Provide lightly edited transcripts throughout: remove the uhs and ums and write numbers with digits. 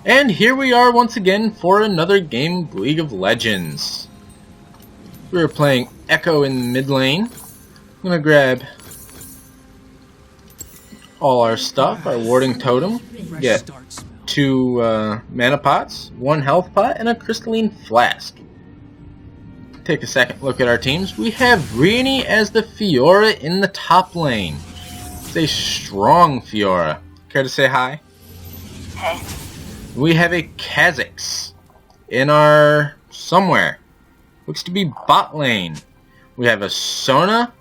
And here we are once again for another game of League of Legends. We're playing Ekko in mid lane. I'm going to grab all our stuff, our warding totem, get 2 mana pots, 1 health pot, and a crystalline flask. Take a second look at our teams. We have Rini as the Fiora in the top lane. It's a strong Fiora. Care to say hi? Hey. We have a Kha'Zix in our somewhere. Looks to be bot lane. We have a Sona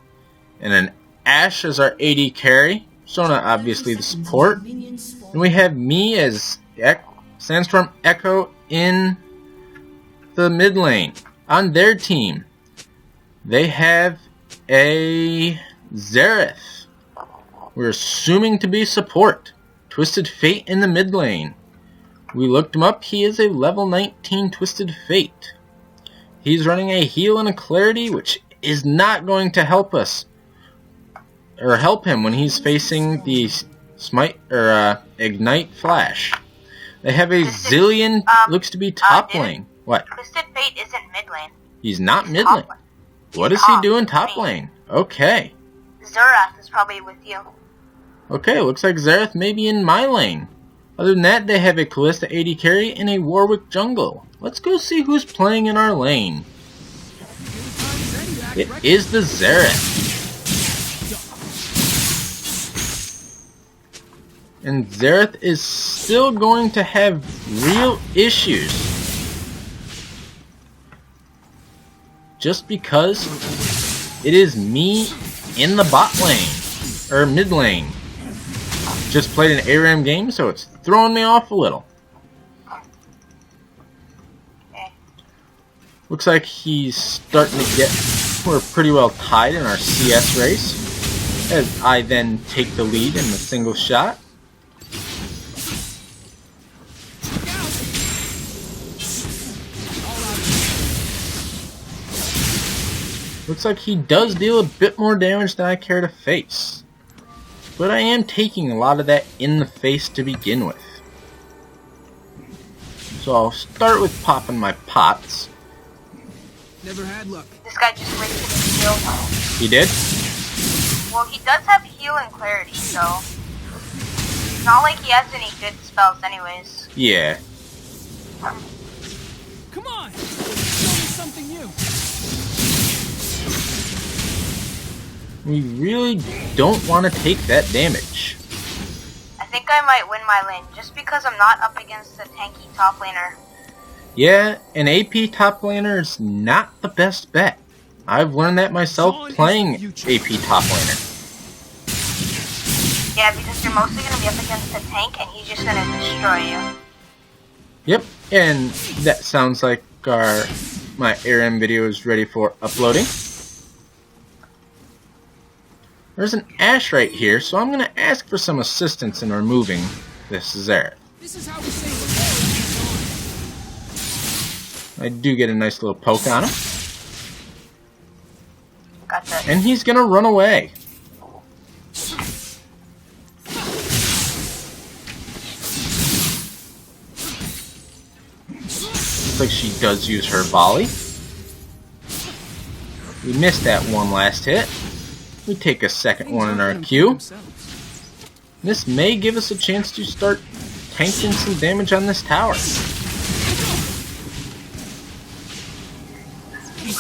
and an Ashe as our AD carry. Sona obviously the support. And we have me as Sandstorm Ekko in the mid lane. On their team, they have a Xerath. We're assuming to be support. Twisted Fate in the mid lane. We looked him up. He is a level 19 Twisted Fate. He's running a heal and a clarity, which is not going to help us or help him when he's facing the smite or ignite flash. They have a Zillion. Looks to be top lane. What? Twisted Fate isn't mid lane. He's not mid lane. What is he doing top lane? Okay. Xerath is probably with you. Okay, looks like Xerath may be in my lane. Other than that, they have a Kalista AD carry and a Warwick jungle. Let's go see who's playing in our lane. It is the Xerath. And Xerath is still going to have real issues. Just because it is me in the bot lane, or mid lane. Just played an ARAM game, so it's throwing me off a little. Looks like he's starting to get... We're pretty well tied in our CS race, as I then take the lead in the single shot. Looks like he does deal a bit more damage than I care to face. But I am taking a lot of that in the face to begin with. So I'll start with popping my pots. Never had luck. This guy just wasted his heal. He did? Well, he does have heal and clarity, so... It's not like he has any good spells anyways. Yeah. Come on! Show me something new. We really don't want to take that damage. I think I might win my lane, just because I'm not up against a tanky top laner. Yeah, an AP top laner is not the best bet. I've learned that myself playing AP top laner. Yeah, because you're mostly going to be up against a tank, and he's just going to destroy you. Yep, and that sounds like my ARAM video is ready for uploading. There's an Ashe right here, so I'm going to ask for some assistance in removing this Xerath. This is how we say I do get a nice little poke on him. Gotcha. And he's going to run away. Looks like she does use her volley. We missed that one last hit. We take a second one in our queue. This may give us a chance to start tanking some damage on this tower.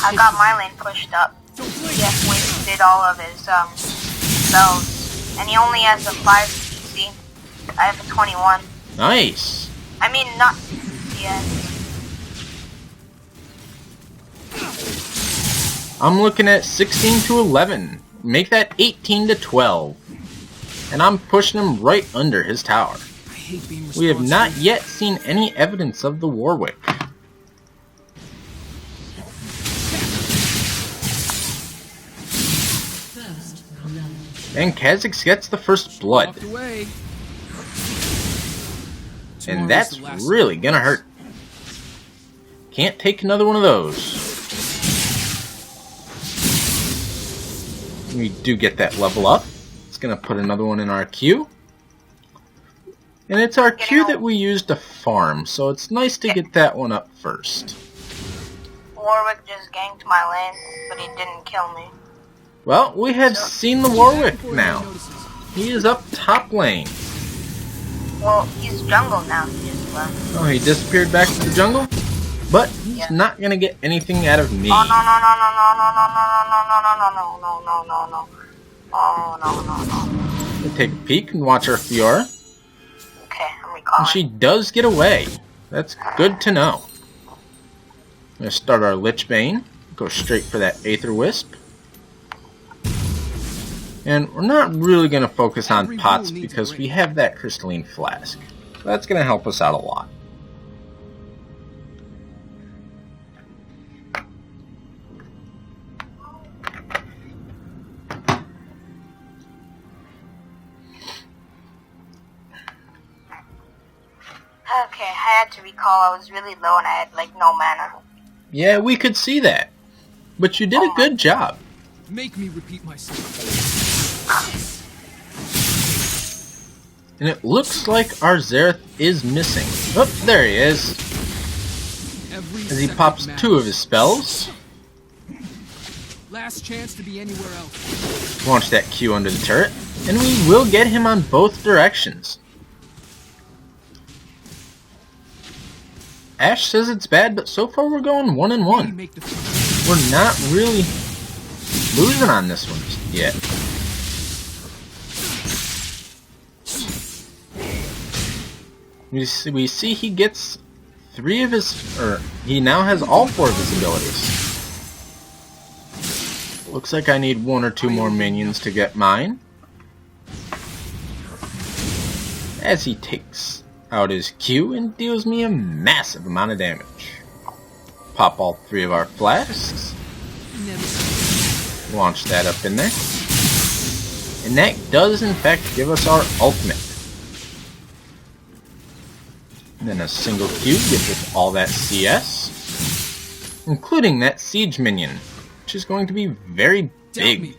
I got my lane pushed up. Yes, wasted all of his spells. And he only has a 5 CC. I have a 21. Nice. I mean, not yet. I'm looking at 16 to 11. Make that 18 to 12. And I'm pushing him right under his tower. We have not yet seen any evidence of the Warwick. And Kha'Zix gets the first blood. And that's really gonna hurt. Can't take another one of those. We do get that level up. It's gonna put another one in our queue. And it's our Q that we use to farm, so it's nice to get that one up first. Warwick just ganked my lane, but he didn't kill me. Well, we have seen the Warwick now. He is up top lane. Well, he's jungle now. He just left. Oh, he disappeared back to the jungle? But he's not going to get anything out of me. Oh, no. Oh, no. We'll take a peek and watch our Fiora. Okay, I'm recalling. And she does get away. That's good to know. I'm going to start our Lich Bane. Go straight for that Aether Wisp. And we're not really going to focus on pots because we have that Crystalline Flask. So that's going to help us out a lot. Okay, I had to recall I was really low and I had like no mana. Yeah, we could see that. But you did a good job. Make me repeat myself. And it looks like our Xerath is missing. Oh, there he is. As he pops 2 of his spells. Last chance to be anywhere else. Launch that Q under the turret. And we will get him on both directions. Ash says it's bad, but so far we're going 1-1. We're not really losing on this one yet. We see he gets 3 of his, or he now has all 4 of his abilities. Looks like I need 1 or 2 more minions to get mine. As he takes out his Q and deals me a massive amount of damage. Pop all 3 of our flasks. Launch that up in there. And that does in fact give us our ultimate. And then a single Q gives us all that CS. Including that siege minion. Which is going to be very big.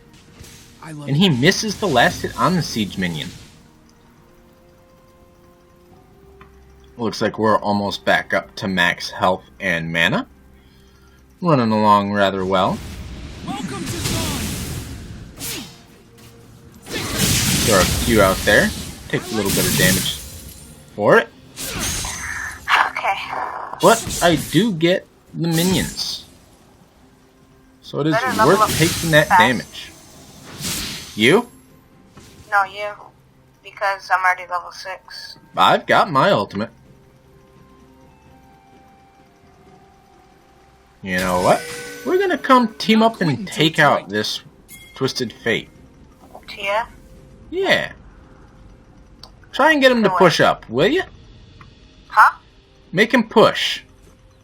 And he misses the last hit on the siege minion. Looks like we're almost back up to max health and mana. Running along rather well. Welcome to Dawn. Throw a Q out there. Take a little bit of damage for it. Okay. But I do get the minions. So it is Better worth taking that damage. You? No, you. Because I'm already level 6. I've got my ultimate. You know what? We're gonna come team up and take out this Twisted Fate. Tia? Yeah. Try and get him to push up, will you? Huh? Make him push.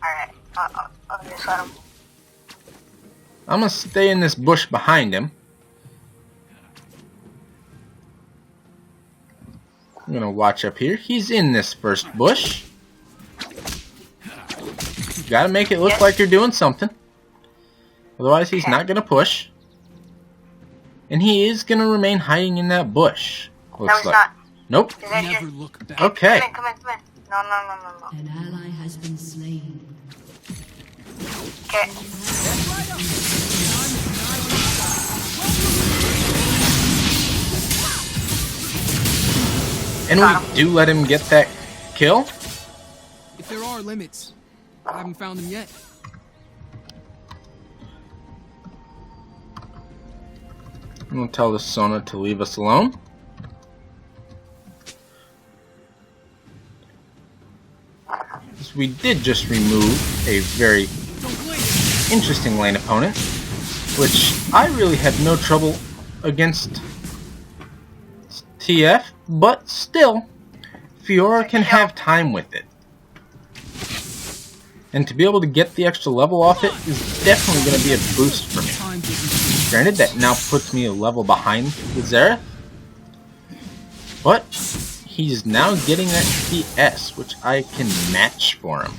Alright. I'll just let him. I'm gonna stay in this bush behind him. I'm gonna watch up here. He's in this first bush. Gotta make it look like you're doing something. Otherwise, he's not gonna push. And he is gonna remain hiding in that bush. No, he's not. Nope. Never look back. Okay. Come in. No. An ally has been slain. Okay. And we do let him get that kill. If there are limits, I haven't found them yet. I'm gonna tell the Sona to leave us alone. So we did just remove a very interesting lane opponent, which I really had no trouble against TF, but still, Fiora can have time with it. And to be able to get the extra level off it is definitely going to be a boost for me. Granted, that now puts me a level behind with Xerath, but he's now getting that CS, which I can match for him.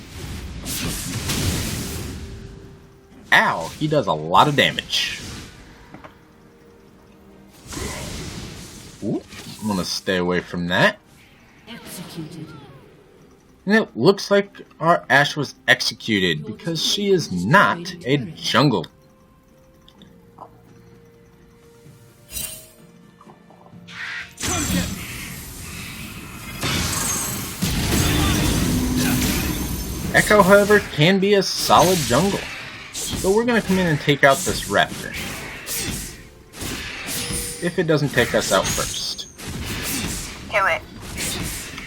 Ow, he does a lot of damage. Ooh, I'm going to stay away from that. Execute. executed. And it looks like our Ashe was executed because she is not a jungle. Ekko, however, can be a solid jungle. So we're going to come in and take out this raptor. If it doesn't take us out first. Okay, wait.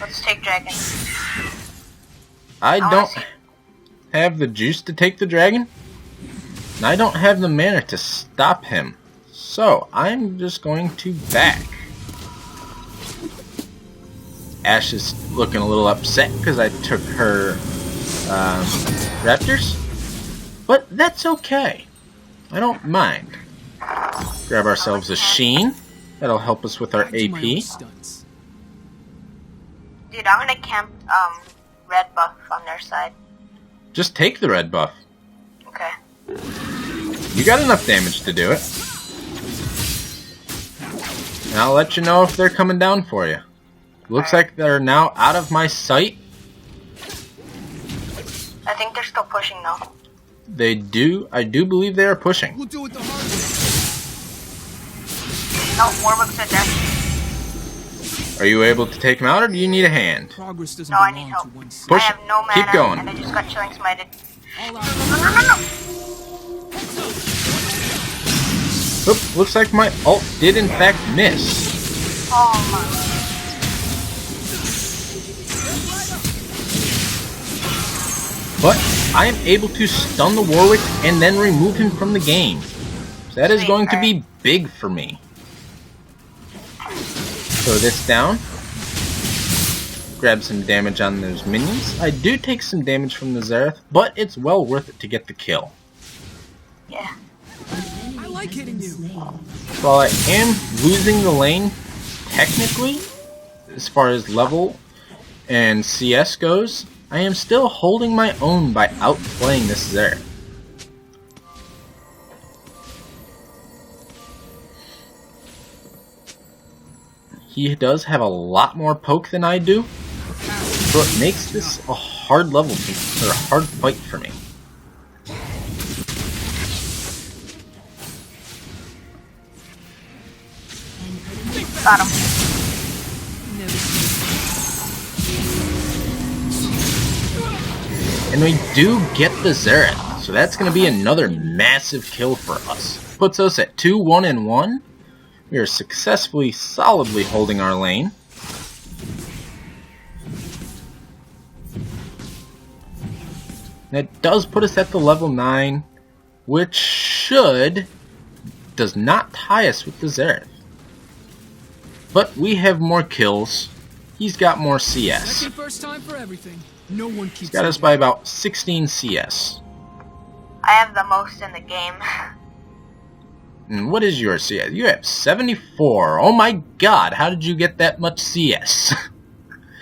Let's take dragon. I don't have the juice to take the dragon. And I don't have the mana to stop him. So I'm just going to back. Ashe is looking a little upset because I took her raptors. But that's okay. I don't mind. Grab ourselves a Sheen. That'll help us with our AP. Dude, I'm gonna camp red buff on their side. Just take the red buff. Okay. You got enough damage to do it. And I'll let you know if they're coming down for you. Looks like they're now out of my sight. I think they're still pushing though. They do. I do believe they are pushing. We'll do it the hard way. No, Warwick's are dead. Are you able to take him out, or do you need a hand? Progress doesn't No, I belong need help. to one side. Push I it. have no mana, Keep going. and I just got chilling smited. All out. No. Oop, looks like my ult did in fact miss. Oh my. But I am able to stun the Warwick and then remove him from the game. So that is going to be big for me. Throw this down. Grab some damage on those minions. I do take some damage from the Xerath, but it's well worth it to get the kill. Yeah. I like hitting you. While I am losing the lane, technically, as far as level and CS goes, I am still holding my own by outplaying this Xerath. He does have a lot more poke than I do, so it makes this a hard level for, or a hard fight for me. Got him. And we do get the Xerath, so that's going to be another massive kill for us. Puts us at 2-1-1. We are successfully, solidly holding our lane. That does put us at the level 9, which does not tie us with the Xerath. But we have more kills. He's got more CS. Second first time for everything. No one keeps He's got us by about 16 CS. I have the most in the game. And what is your CS? You have 74. Oh my god, how did you get that much CS?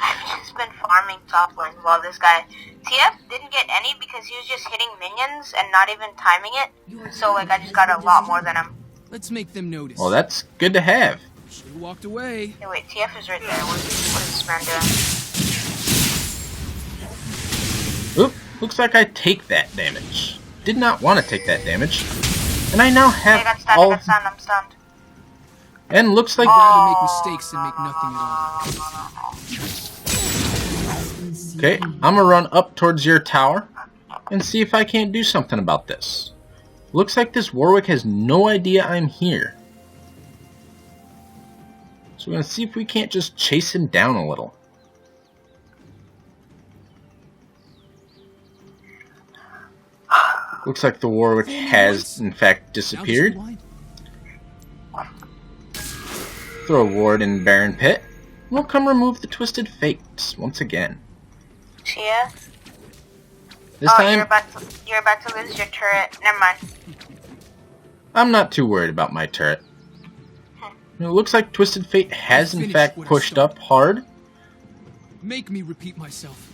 I've just been farming top lane while this guy... TF didn't get any because he was just hitting minions and not even timing it. So, like, I just got a lot more than him. Let's make them notice. Well, that's good to have. Should've walked away. Hey, wait, TF is right there. What is this man doing? Oop, looks like I take that damage. Did not want to take that damage. And I now I have got stunned, all... I got stunned, I'm stunned. And looks like... Rather make mistakes than make nothing at all. Okay, I'm gonna run up towards your tower and see if I can't do something about this. Looks like this Warwick has no idea I'm here. So we're gonna see if we can't just chase him down a little. Looks like the Warwick has, in fact, disappeared. Throw a ward in Baron Pit. We'll come remove the Twisted Fates once again. Chia? This Oh, time, you're about to lose your turret. Never mind. I'm not too worried about my turret. It looks like Twisted Fate has, in fact, pushed up hard. Make me repeat myself.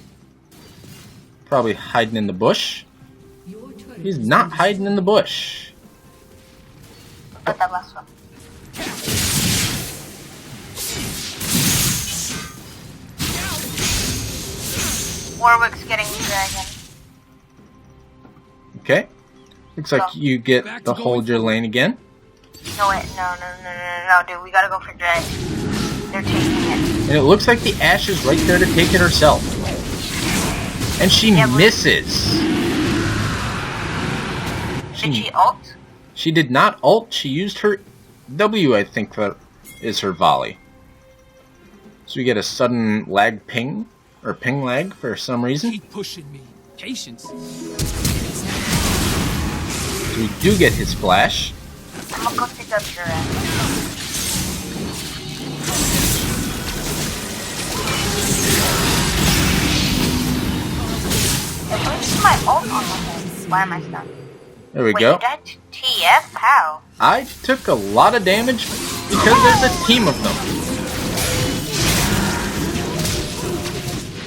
Probably hiding in the bush. He's not hiding in the bush. Got that last one. Warwick's getting the dragon. Okay. Looks like you get Back to to hold going your forward. lane again. No, wait, no, dude, we gotta go for dragon. They're taking it. And it looks like the Ashe is right there to take it herself. And she Yeah, but- misses. Did she ult? She did not ult. She used her W, I think that is her volley. So we get a sudden lag ping, or ping lag for some reason. Keep pushing me. Patience. So we do get his flash. I'm gonna go pick up Duran. If I use my ult on the head, why am I stunned? There we Wait, go. did I TF? How? I took a lot of damage because there's a team of them.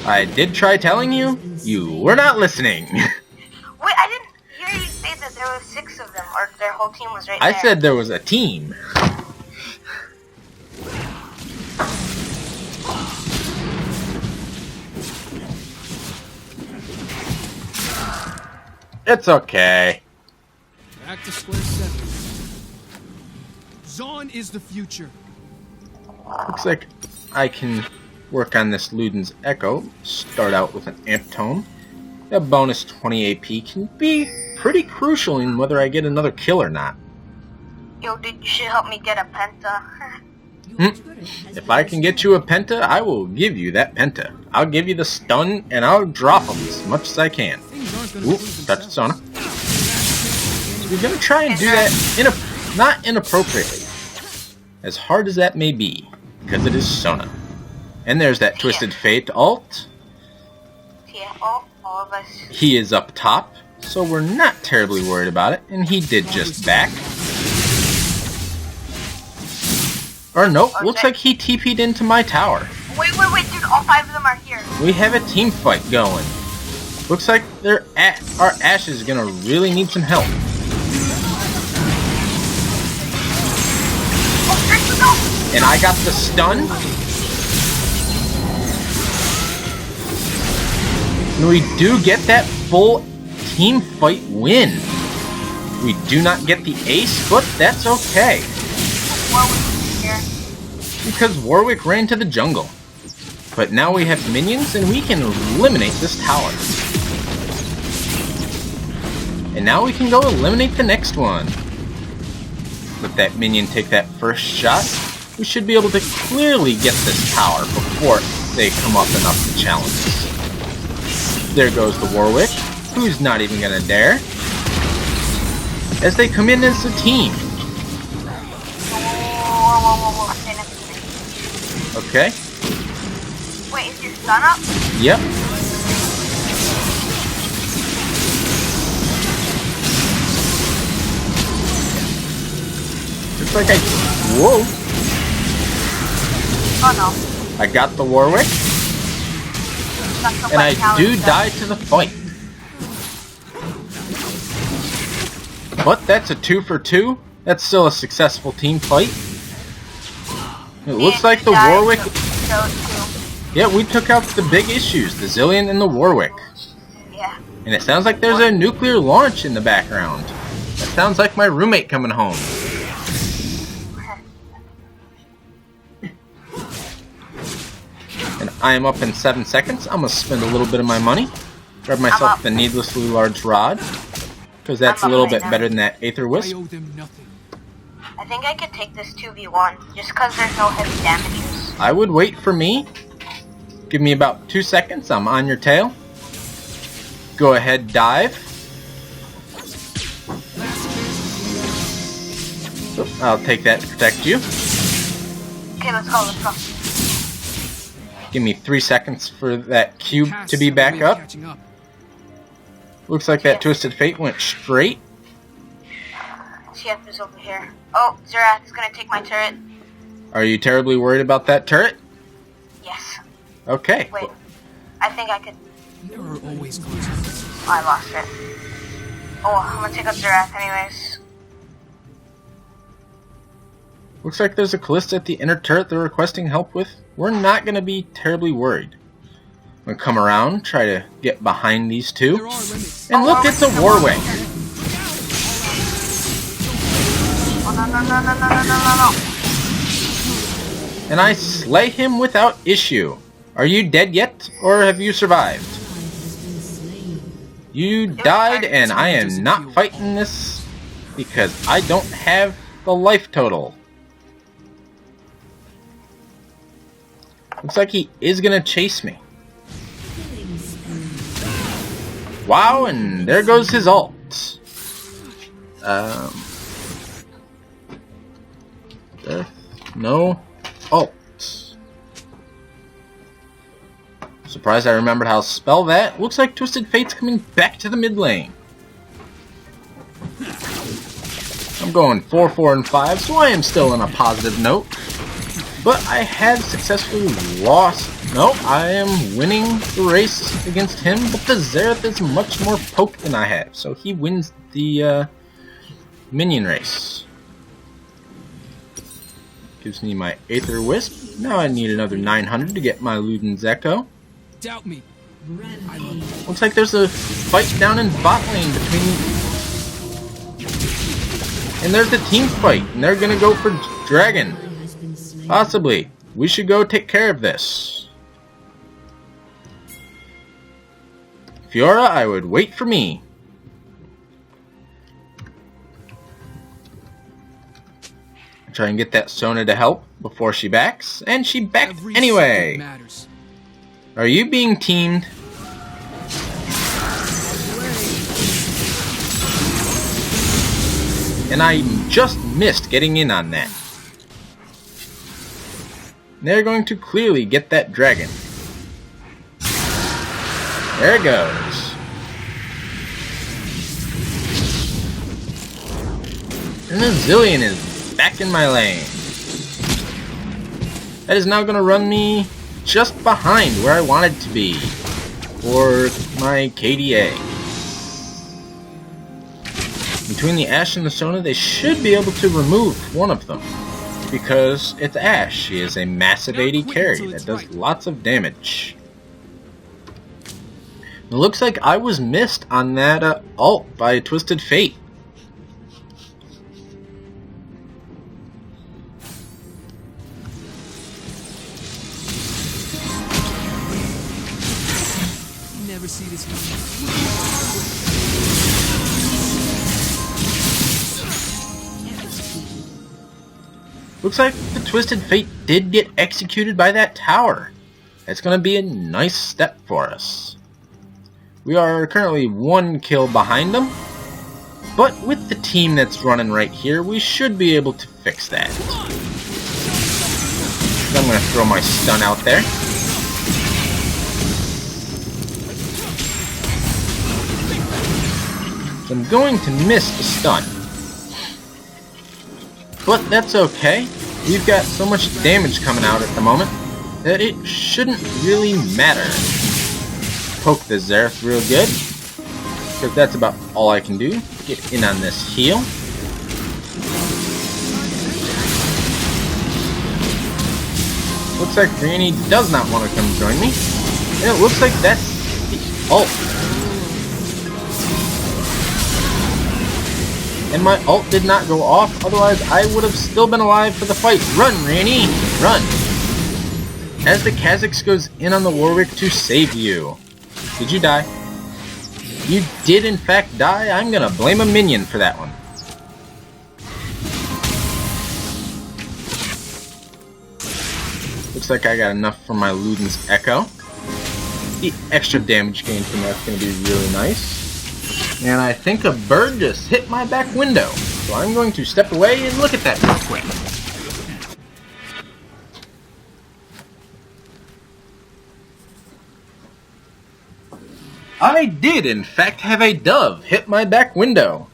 I did try telling you. You were not listening. Wait, I didn't hear you say that there were 6 of them, or their whole team was right I there. said there was a team. It's okay. Back to square 7. Zaun is the future. Looks like I can work on this Luden's Ekko. Start out with an Amp Tome. That bonus 20 AP can be pretty crucial in whether I get another kill or not. Yo, dude, you should help me get a penta. If I can get you a Penta, I will give you that Penta. I'll give you the stun, and I'll drop them as much as I can. Things aren't gonna Oop, prove touch themselves. Sona. We're gonna try and do that not inappropriately. As hard as that may be, because it is Sona. And there's that Twisted Fate ult. Yeah, all of us. He is up top, so we're not terribly worried about it, and he did just back. Or nope, looks like he TP'd into my tower. Wait, dude, all 5 of them are here. We have a team fight going. Looks like our Ashe is gonna really need some help. Oh, Drake, no! And I got the stun. And we do get that full team fight win. We do not get the ace, but that's okay. Warwick is here. Because Warwick ran to the jungle. But now we have minions and we can eliminate this tower. And now we can go eliminate the next one. Let that minion take that first shot. We should be able to clearly get this tower before they come up enough to challenge us. There goes the Warwick, who's not even gonna dare. As they come in as a team. Whoa. Stay next to me. Okay. Wait, is your stun up? Yep. Looks like whoa. Oh no. I got the Warwick, That's the and I white do tower die to the fight. But that's a 2 for 2. That's still a successful team fight. It looks like the Warwick... Yeah, we took out the big issues, the Zillion and the Warwick. Yeah. And it sounds like there's a nuclear launch in the background. That sounds like my roommate coming home. And I am up in 7 seconds. I'm going to spend a little bit of my money. Grab myself the needlessly large rod. Because that's a little bit better than that Aether I Wisp. owe them nothing. I think I could take this 2v1, just because there's no heavy damages. I would wait for me. Give me about 2 seconds. I'm on your tail. Go ahead, dive. Oop, I'll take that to protect you. Okay, let's go. Give me 3 seconds for that cube Cass to be have a back way of up. catching up. Looks like that Twisted Fate went straight. TF is over here. Oh, Zerath is gonna take my turret. Are you terribly worried about that turret? Yes. Okay. Wait. I think I could... There are always consequences. Oh, I lost it. Oh, I'm gonna take up Zerath anyways. Looks like there's a Callista at the inner turret they're requesting help with. We're not going to be terribly worried. I'm I'm gonna come around, try to get behind these two. There are limits. And look, it's a Warwick. Oh, no. And I slay him without issue. Are you dead yet, or have you survived? You died, and I am not fighting this because I don't have the life total. Looks like he is gonna chase me. Wow, and there goes his ult. No ult. Surprised I remembered how to spell that. Looks like Twisted Fate's coming back to the mid lane. I'm going 4, 4, and 5, so I am still on a positive note. But I have successfully lost. No, I am winning the race against him, but the Xerath is much more poke than I have, so he wins the minion race. Gives me my Aether Wisp. Now I need another 900 to get my Luden's Ekko. Doubt me. Looks like there's a fight down in bot lane between... And there's the team fight, and they're gonna go for Dragon. Possibly. We should go take care of this. Fiora, I would wait for me. Try and get that Sona to help before she backs, and she backed anyway. Are you being teamed? And I just missed getting in on that. They're going to clearly get that dragon. There it goes. And the Zillion is back in my lane. That is now going to run me just behind where I wanted to be for my KDA. Between the Ashe and the Sona, they should be able to remove one of them. Because it's Ashe. She is a massive AD carry that does lots of damage. It looks like I was missed on that ult by Twisted Fate. Never see this Looks like the Twisted Fate did get executed by that tower. That's going to be a nice step for us. We are currently 1 kill behind them, but with the team that's running right here, we should be able to fix that. I'm going to throw my stun out there. So I'm going to miss the stun. But that's okay. We've got so much damage coming out at the moment that it shouldn't really matter. Poke the Xerath real good, because that's about all I can do. Get in on this heal. Looks like Granny does not want to come join me. And it looks like that's the ult. And my ult did not go off, otherwise I would have still been alive for the fight. Run, Ranny! Run! As the Kha'Zix goes in on the Warwick to save you. Did you die? You did in fact die? I'm gonna blame a minion for that one. Looks like I got enough for my Luden's Ekko. The extra damage gain from that's gonna be really nice. And I think a bird just hit my back window. So I'm going to step away and look at that real quick. I did, in fact, have a dove hit my back window.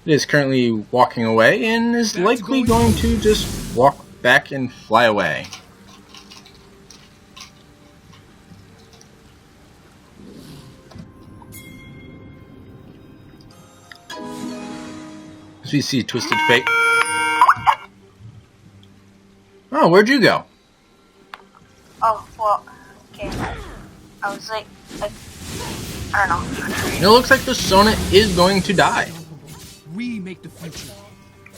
It is currently walking away and is likely going to just walk back and fly away. As we see Twisted Fate. Oh, where'd you go? Oh, well, okay. I I was like, I don't know. It looks like the Sona is going to die. We make the future.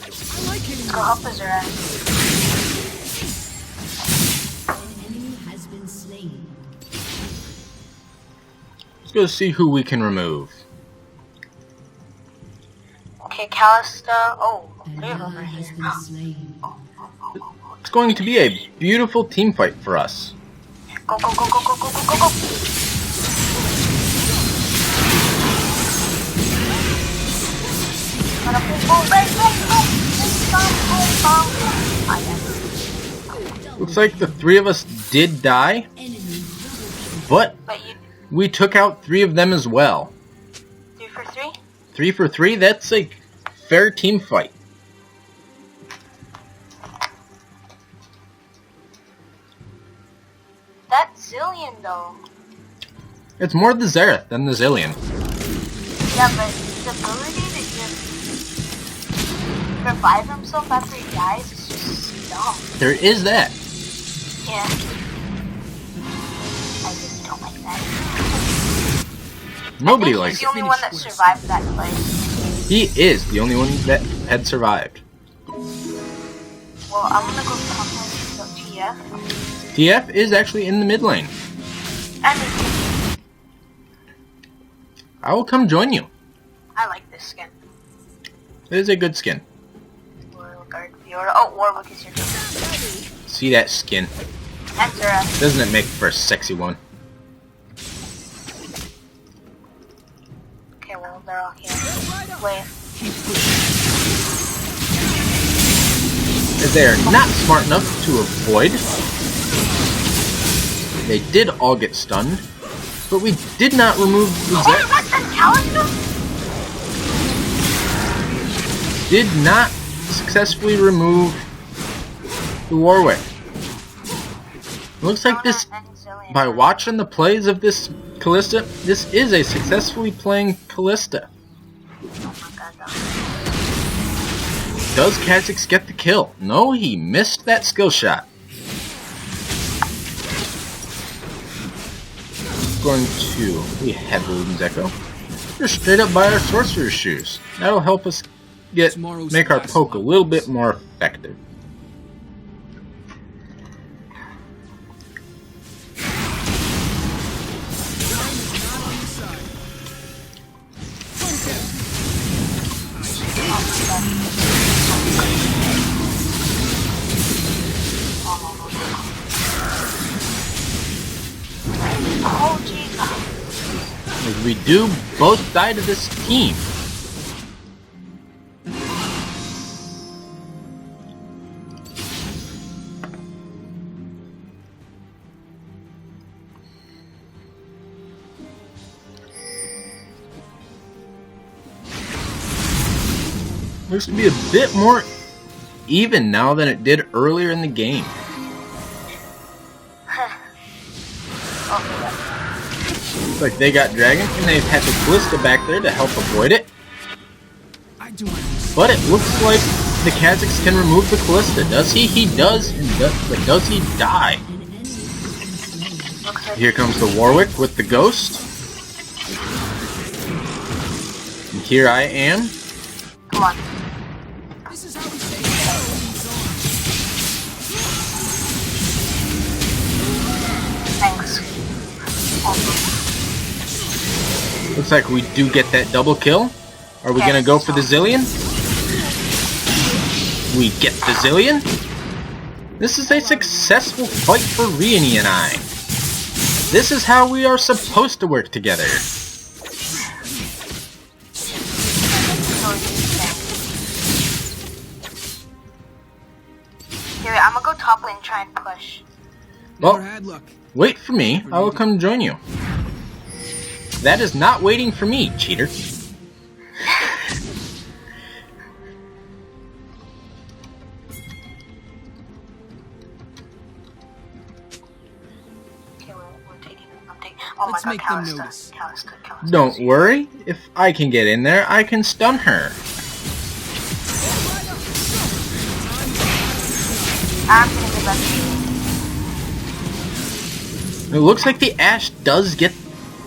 I like hitting Let's go help Azura. An enemy has been slain. Let's go see who we can remove. Okay, Callista. Oh, An they're over ally has here. been slain. It's going to be a beautiful team fight for us. Go, go, go, go, go, go, go, go, go. Looks like the three of us did die, but But you we took out three of them as well. 3 for 3? 3 for 3, that's a fair team fight. That Zillion though. It's more the Xerath than the Zillion. Yeah, but the ability to just revive himself after he dies is just dumb. There is that. Yeah. I just don't like that. Nobody I think likes he's it. the only one that survived that place. He is the only one that had survived. Well, I'm gonna go talk to TF. TF is actually in the mid lane. I mean, I will come join you. I like this skin. It is a good skin. Royal Guard Fiora. Oh, Warwick is your name. See that skin? Enter us. Doesn't it make for a sexy one? Okay, well, they're all here. Wait. They are not smart enough to avoid. They did all get stunned, but we did not remove the Oh, Xerath. that's the Callista? Did not successfully remove the Warwick. Looks like this, And Zillion. by watching the plays of this Callista, this is a successfully playing Callista. Oh my god, no. Does Kha'Zix get the kill? No, he missed that skill shot. Going to, we have Luden's Ekko. We're straight up by our Sorcerer's Shoes. That'll help us make our poke a little bit more effective. Oh, jeez. As we do both die to this team. Looks to be a bit more even now than it did earlier in the game. Looks like they got Dragon, and they've had the Callista back there to help avoid it. I do understand. But it looks like the Kha'Zix can remove the Callista. Does he? He does, but does he die? Here comes the Warwick with the Ghost. And here I am. Come on. This is how we say Thanks. Looks like we do get that double kill. Are we gonna go for the Zillion? We get the Zillion. This is a successful fight for Riony and I. This is how we are supposed to work together. Here, I'm gonna go top lane and try and push. Well, Never had luck. wait for me. I will come join you. That is not waiting for me, cheater. Okay, we're taking. I'm taking. Oh Let's my make god, them Callista. notice. Callista. Don't worry. If I can get in there, I can stun her. I'm gonna get back to you. It looks like the Ashe does get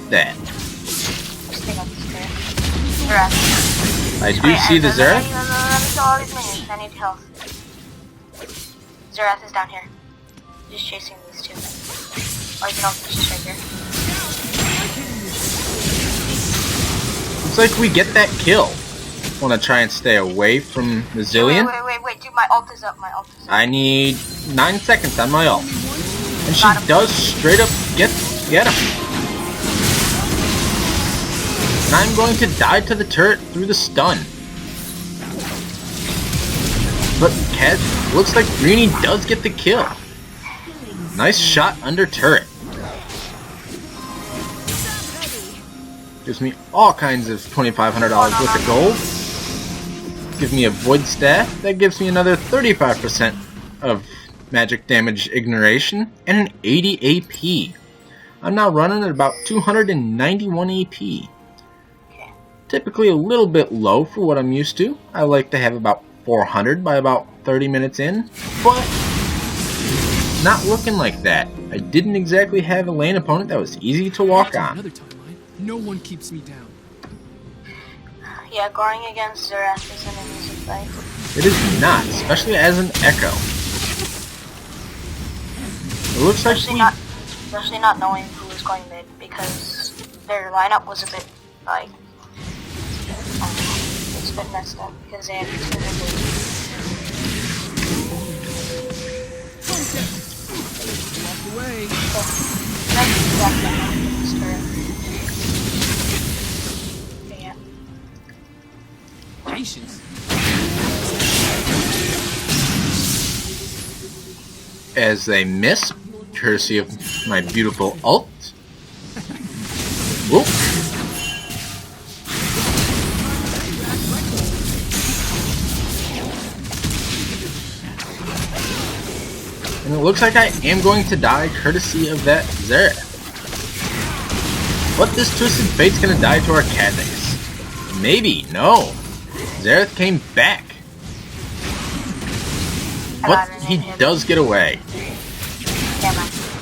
that. Just take out the spirit. Zerath. I do see the Zerath. Let me kill all these minions. I need health. Zerath is down here. Just chasing these two. Or you can also just right here. Looks like we get that kill. Want to try and stay away from the Zillion. Wait, dude, my ult is up. I need 9 seconds on my ult. And she does straight up get him. And I'm going to die to the turret through the stun. But looks like Greenie does get the kill. Nice shot under turret. Gives me all kinds of $2,500 worth of gold. Give me a void staff. That gives me another 35% of magic damage ignoration and an 80 AP. I'm now running at about 291 AP. Typically a little bit low for what I'm used to. I like to have about 400 by about 30 minutes in, but not looking like that. I didn't exactly have a lane opponent that was easy to walk on. Another timeline. No one keeps me down. Yeah, going against Zerath isn't an easy fight. It is not, especially as an Ekko. It looks like especially not knowing who was going mid, because their lineup was a bit like it's a bit messed up because they had two middle. Walk away. Yeah. Patience. as they miss, courtesy of my beautiful ult. Whoop. And it looks like I am going to die courtesy of that Xerath. But this Twisted Fate's gonna die to our Kha'Zix. Maybe, no. Xerath came back. But he does get away.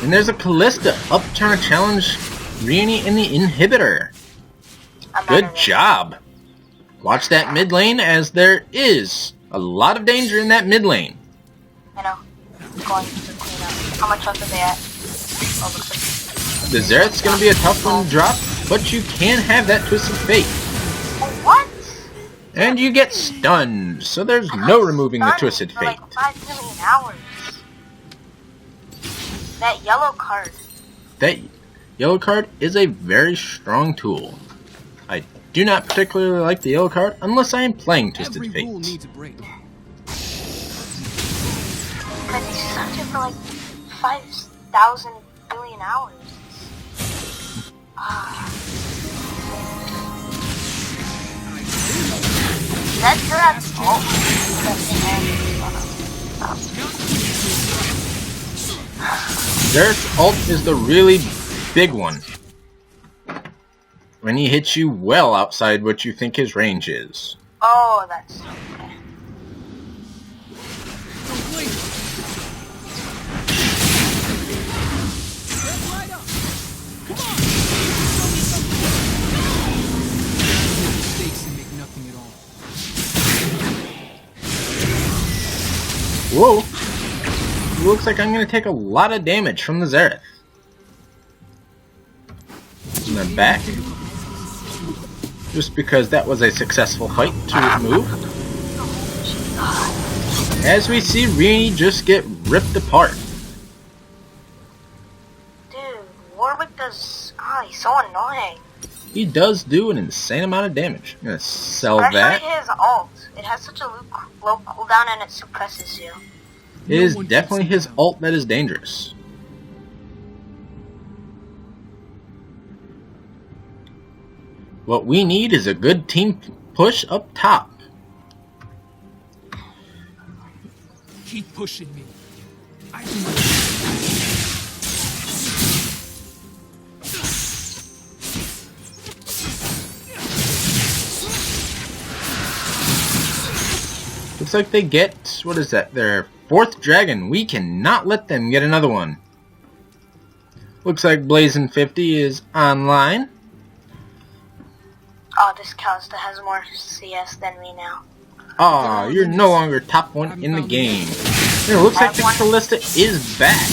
And there's a Callista up trying to challenge Rieni in the inhibitor. Good job. Watch that mid lane, as there is a lot of danger in that mid lane. I know. Going to clean up. How much health are they at? Oh, looks like The Xerath's going to be a tough one to drop, but you can have that Twisted Fate. what? And you get stunned, so there's no removing the Twisted For Fate. like 5 million hours. That yellow card. That yellow card is a very strong tool. I do not particularly like the yellow card unless I am playing Twisted Every Fate. rule needs a break. But he's stuck it for like 5,000 billion hours. That's Xerath's ult. Xerath's ult is the really big one. When he hits you well outside what you think his range is. Oh, that's okay. Whoa! Looks like I'm going to take a lot of damage from the Xerath. And then back. Just because that was a successful fight to his move. As we see Rieni just get ripped apart. Dude, Warwick does... he's so annoying. He does do an insane amount of damage. I'm going to sell Especially that. his ult. It has such a low cooldown and it suppresses you. It is definitely his ult that is dangerous. What we need is a good team push up top. Keep pushing me. I Looks like they get, what is that, their 4th dragon. We cannot let them get another one. Looks like Blazin50 is online. Oh, this Calista has more CS than me now. Aw, you're no longer top 1 in the game. It looks like the Callista is back.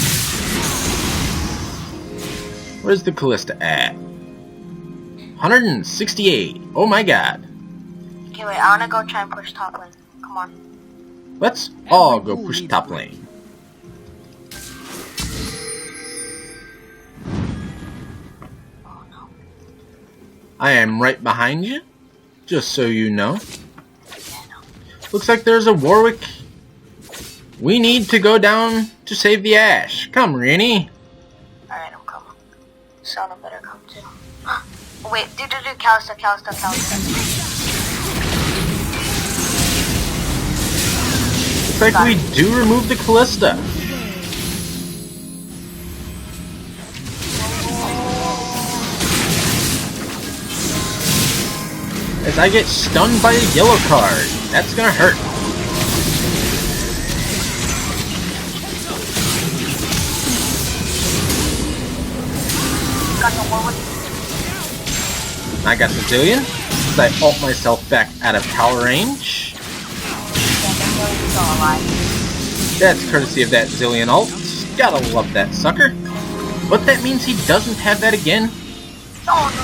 Where's the Callista at? 168. Oh my god. Okay, wait, I wanna go try and push top lane. Come on. Let's all go push top lane. Oh no. I am right behind you, just so you know. Yeah, no. Looks like there's a Warwick. We need to go down to save the Ashe. Come, Rini. Alright, I'm coming. Sona better come too. Wait, do Calista. Looks like we do remove the Callista. As I get stunned by a yellow card. That's gonna hurt. Got the Warwick. I got the Zillion. As I ult myself back out of tower range. Still alive. That's courtesy of that Zillion ult. Gotta love that sucker. But that means he doesn't have that again. Oh no.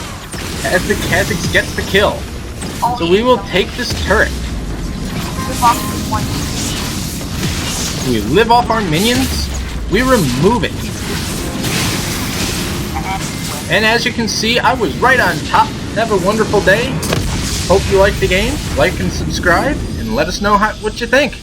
As the Kha'Zix gets the kill. Oh, So we will take this turret. We live off our minions. We remove it. And as you can see, I was right on top. Have a wonderful day. Hope you like the game. Like and subscribe. And let us know what you think.